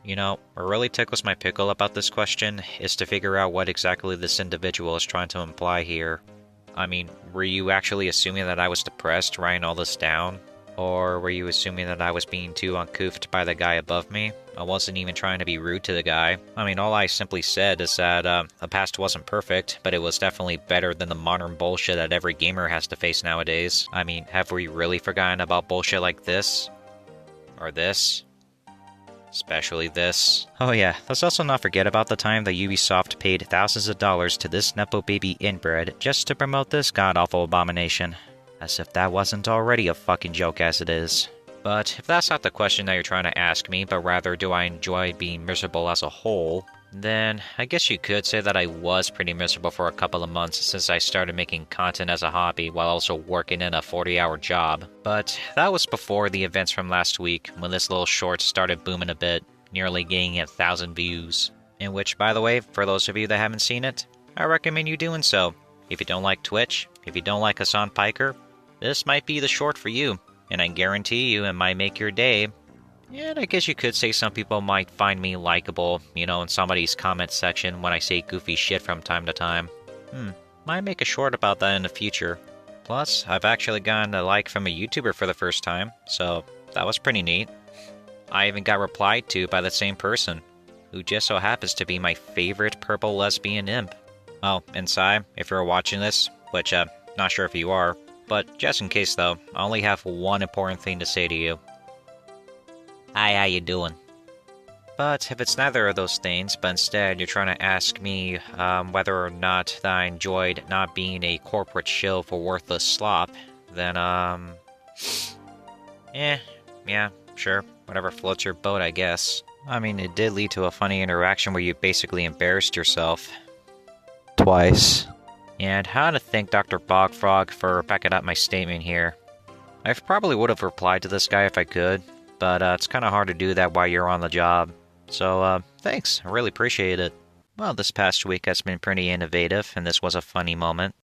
You know, what really tickles my pickle about this question is to figure out what exactly this individual is trying to imply here. I mean, were you actually assuming that I was depressed writing all this down? Or were you assuming that I was being too uncouthed by the guy above me? I wasn't even trying to be rude to the guy. I mean, all I simply said is that the past wasn't perfect, but it was definitely better than the modern bullshit that every gamer has to face nowadays. I mean, have we really forgotten about bullshit like this? Or this? Especially this. Oh yeah, let's also not forget about the time that Ubisoft paid thousands of dollars to this Nepo baby inbred just to promote this god-awful abomination. As if that wasn't already a fucking joke as it is. But if that's not the question that you're trying to ask me, but rather do I enjoy being miserable as a whole, then I guess you could say that I was pretty miserable for a couple of months since I started making content as a hobby while also working in a 40-hour job. But that was before the events from last week when this little short started booming a bit, nearly getting 1,000 views. In which, by the way, for those of you that haven't seen it, I recommend you doing so. If you don't like Twitch, if you don't like Hassan Piker, this might be the short for you, and I guarantee you it might make your day. And I guess you could say some people might find me likable, you know, in somebody's comment section when I say goofy shit from time to time. Might make a short about that in the future. Plus, I've actually gotten a like from a YouTuber for the first time, so that was pretty neat. I even got replied to by the same person, who just so happens to be my favorite purple lesbian imp. Oh, and Sai, if you're watching this, which, not sure if you are, but just in case though, I only have one important thing to say to you. Hi, how you doing? But if it's neither of those things, but instead you're trying to ask me whether or not that I enjoyed not being a corporate shill for worthless slop, then yeah, sure, whatever floats your boat, I guess. I mean, it did lead to a funny interaction where you basically embarrassed yourself. Twice. And how to thank Dr. Bogfrog for backing up my statement here. I probably would have replied to this guy if I could, but it's kind of hard to do that while you're on the job. So, thanks. I really appreciate it. Well, this past week has been pretty innovative, and this was a funny moment.